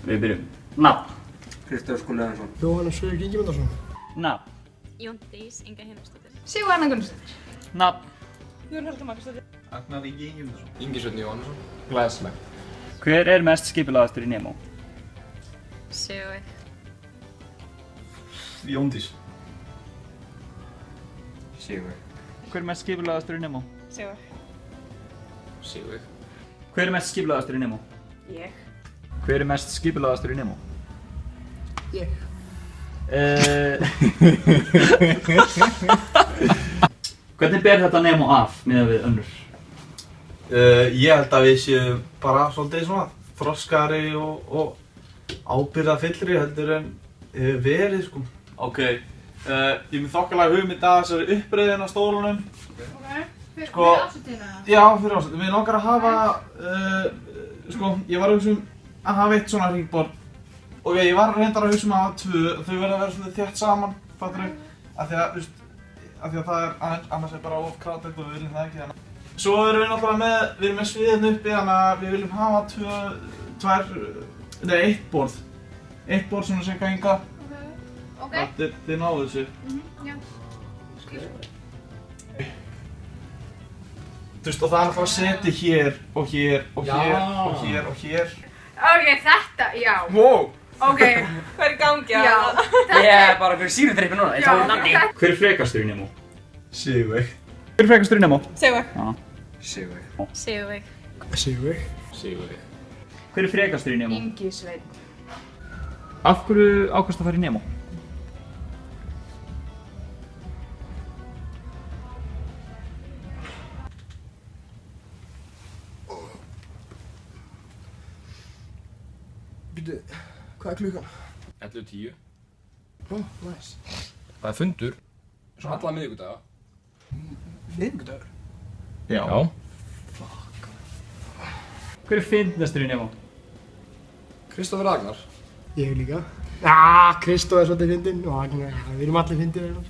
Við byrjum. Nafn. Kristofur Skúli Einarsson. Jóhannes Friðrik Ingimundarson. Nafn. Jóndís Inga Heimisdóttir. Sigurður Gunnarsdóttir. Nafn. Jón Helga Magnúsdóttir. Agnar Ingi Ingimundarson. Ingi Sveinn Jóhannesson. Glæsileg. Hver er mest skipulagðastur í Nemo? Sigurveig. Jóndís. Sigurveig. Hver er mest skipulagðastur í Nemo? Sigurveig. Sigurveig. Hver er mest skipulagðastur í Nemo? Ég. Hver er mest skipulagðastur í Nemo? Ég. Hvernig ber þetta Nemo af miðað við önnur? Ég held að við séum bara svolítið svona þroskari og ábyrgðarfyllri heldur en verið sko. Ok, ég er með þokkalega hugmynd að þessari uppreiðin á stólunum. Ok. Sko, fyrir ásettina? Já, fyrir ásettina. Við langar að hafa, sko, ég var að hugsa að hafa eitt svona hringborð. Og ég var reyndar að hugsa að hafa tvö, þau verða að vera svona þétt saman, fattur þau? Af því að það er annars bara of crowded og við viljum það ekki þannig. Svo erum við náttúrulega við erum með sviðin uppi, þannig að við viljum hafa eitt borð. Eitt borð svona cirka hingað. Ok. Þið náðu þessu. Já. Þú veist, og það er náttúrulega að setja hér og hér og hér og hér og hér. Ok, þetta, já. Wow! Ok. Hvað er í gangi? Já. Ég er bara fyrir sýrutrippi núna, ég tók nafni. Hver er frekastur í Nemo? Sigurveig. Hver er frekastur í Nemo? Sigurveig. Já. Sigurveig. Sigurveig. Sigurveig. Sigurveig. Hver er frekastur í Nemo? Ingi Sveinn. Af hverju ákvaðstu að fara í Nemo? Býtu, hvað er klukkan? 11:10. Ó, næs. Það er fundur. Svo alla miðvikudaga. Miðvikudagur? Já. Hver er fyndnastur í Nemo? Kristofur Agnar. Ég líka. Kristó er svolítið fyndinn og Agnar, við erum allir fyndin hérna.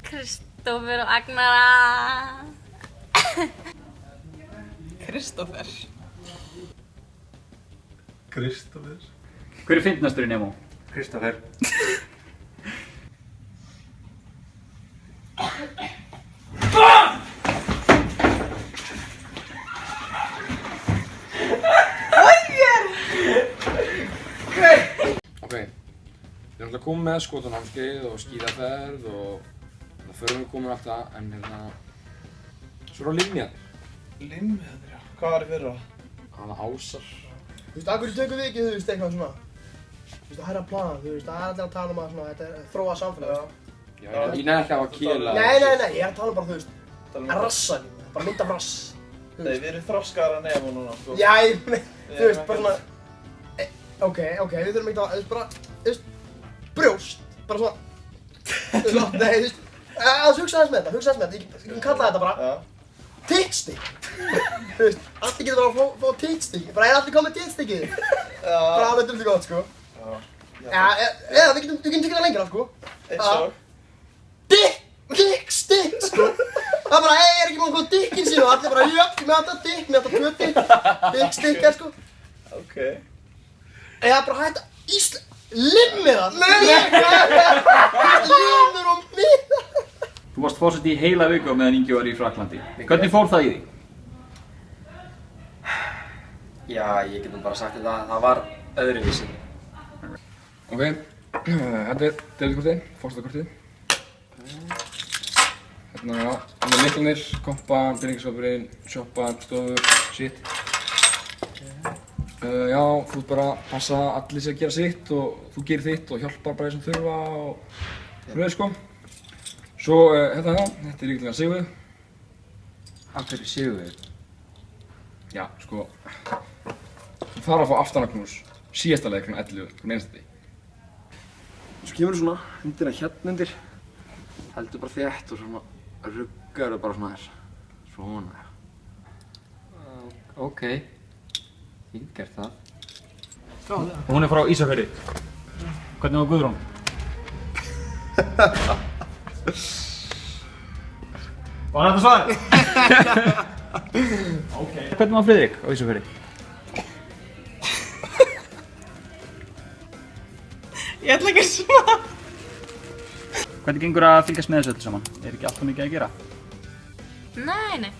Kristófer og Agnara. Kristófer. Kristofur. Hver er fyndnastur í Nemo? Kristofur. Ok. Við erum alltaf komið með skotanámskeið og skíðaferð og það förum við komin alltaf, en svo eru limmiðarnir. Limmiðarnir, já. Hvað var í fyrra? Hana ásar. Þú veist, akkur tökum við ekki, þú veist, eitthvað svona. Þú veist, það er að plana, þú veist, það er allir að tala um að svona, þetta er þróa samfélag. Já, ég nefn ekki að hafa kýla. Nei, ég er að tala um bara, þú veist, að rassa líka, bara mynda af rass. Nei, við erum þroskaðar að Nemo núna, sko. Já, þú veist, bara svona, ok, við þurfum ekki að, þú veist, bara, þú veist, brjóst, bara svona, þú veist, nei, þú veist, hugsa aðeins með þetta, ég kan kalla þetta bara, tittstík. Þú veist, allir getur bara að fá tittstík, bara er allir komið með tittstíkið? Bara alveg dullt gott, sko. Eða, við getum tekið það lengra, sko. Eins og? Dick-stick, sko. Það bara, er ekki maður að fá dickin sín og allir bara, jöp, með þetta dick, með þetta tvö dick-stickar, sko. Ok. Eða bara hætta limmiðan. Limur og miða. Þú varst fórseti í heila viku á meðan Ingi var í Frakklandi. Hvernig fór það í þig? Já, ég get nú bara sagt þetta, það var öðruvísi. Ok, þetta er deilikortið, fórstakortið. Hérna er lyklarnir, kompan, byrjingarskapurinn, sjoppan, stofur, shit. Já, þú ert bara að passa að allir sé að gera sitt og þú gerir þitt og hjálpar bara þeir sem þurfa og svona sko. Svo þetta er líklega Sigurveig. Af hverju Sigurveig? Já, sko, þú þarf að fá aftanarknús síðasta leið kl. 11 hvern einasta degi. Svo kemur þú svona, hendina hérna undir, heldur bara þétt og svona ruggar þau bara svona þess. Svona. Ok. Fínt gert það. Hún er frá Ísafirði. Hvernig var Guðrún? Var þetta svarið? Ok. Hvernig var Friðrik á Ísafirði? Ég ætla ekki að svara. Hvernig gengur að fylgjast með þessu öllu saman? Er ekki alltaf mikið að gera? Nei.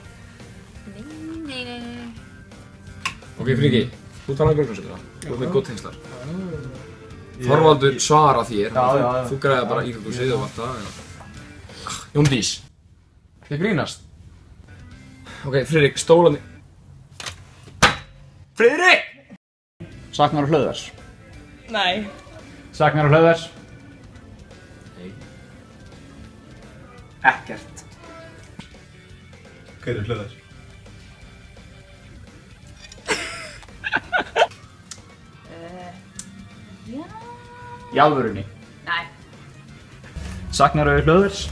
Ok, Friki, þú talaði björgunarsveitina. Þú ert með góð tengslar. Þorvaldur svara þér. Já. Þú græði bara íþróttahúsið og allt það. Jóndís. Þið grínast. Ok, Friðrik, stólarnir. Friðrik! Saknar og hlöðvers. Nei. Saknar og hlöðvers. Nei. Ekkert. Hver er hlöðar? Í alvörunni. Nei. Saknar og hlöðvers.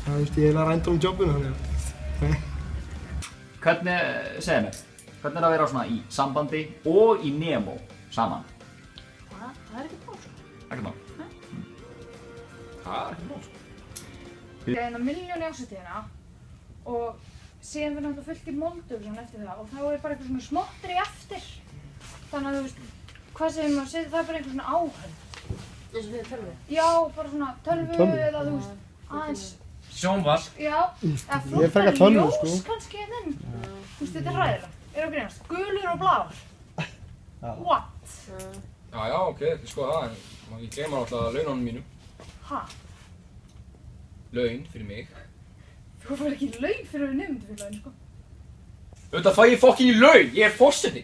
Það veist, ég er að rænda jobbinu þannig. Hvernig, segðu mér, hvernig er að vera svona í sambandi og í Nemo saman? Það er ekki bá svo. Ekkert mál. Það er ekki mál. Ég er milljón í ásettíðina og síðan verður náttúrulega fullt í moldum eftir það og þá er bara eitthvað svona smottri eftir. Þannig að þú veist, hvað segir maður, það er bara einhver svona áhörð. Eins og við tölvu? Já, bara svona tölvu eða þú veist, aðeins. Sjónvarp. Já, eða Ég er frekar tölvu, ljós sko. kannski þinn. Þú veist, þetta er hræðilegt. Er að grínast? Gulur og blár. What? Já, ok, þið skoða það, en ég gleyma náttúrulega laununum mínum. Ha? Laun fyrir mig. Þú fær ekki laun fyrir að við nefndum fyrir laun, sko. Auðvitað fæ ég fokkin laun, ég er forseti.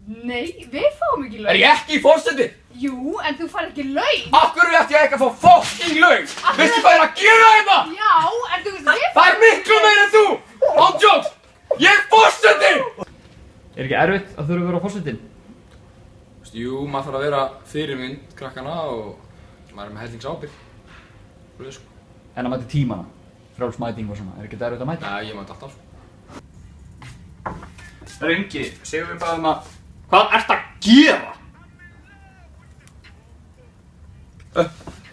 Nei, við fáum ekki laun. Er ég ekki forseti? Jú, en þú fær ekki laun. Af hverju ætti ég ekki að fá fokkin laun? Veistu hvað ég er að gera þetta? Já, en þú veist, við Það er miklu meira en þú! Án jokes! Ég er forseti! Er ekki erfitt að þurfa að vera á forsetinn? Jú, maður þarf að vera fyrirmynd krakkana og maður er með hellingsábyrgð. Svoleiðis, sko. En að mæta tímana, frjálsmæting og svona, er ekki erfitt að mæta? Nei, ég mæti alltaf, sko. Rengi, segjum við bara hvað ertu að gera?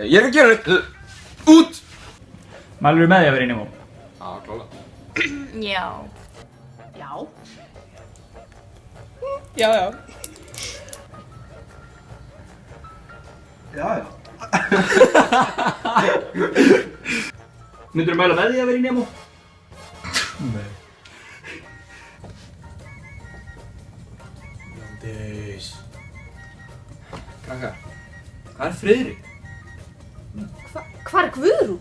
Ég er að gera þetta. Út! Mælirðu með því að vera í Nemo? Já, klálega. Já. Já. Já. Já. Myndirðu mæla með því að vera í Nemo? Nei. Jóndís. Krakkar. Hvað er Friðrik? Hvar er Guðrún?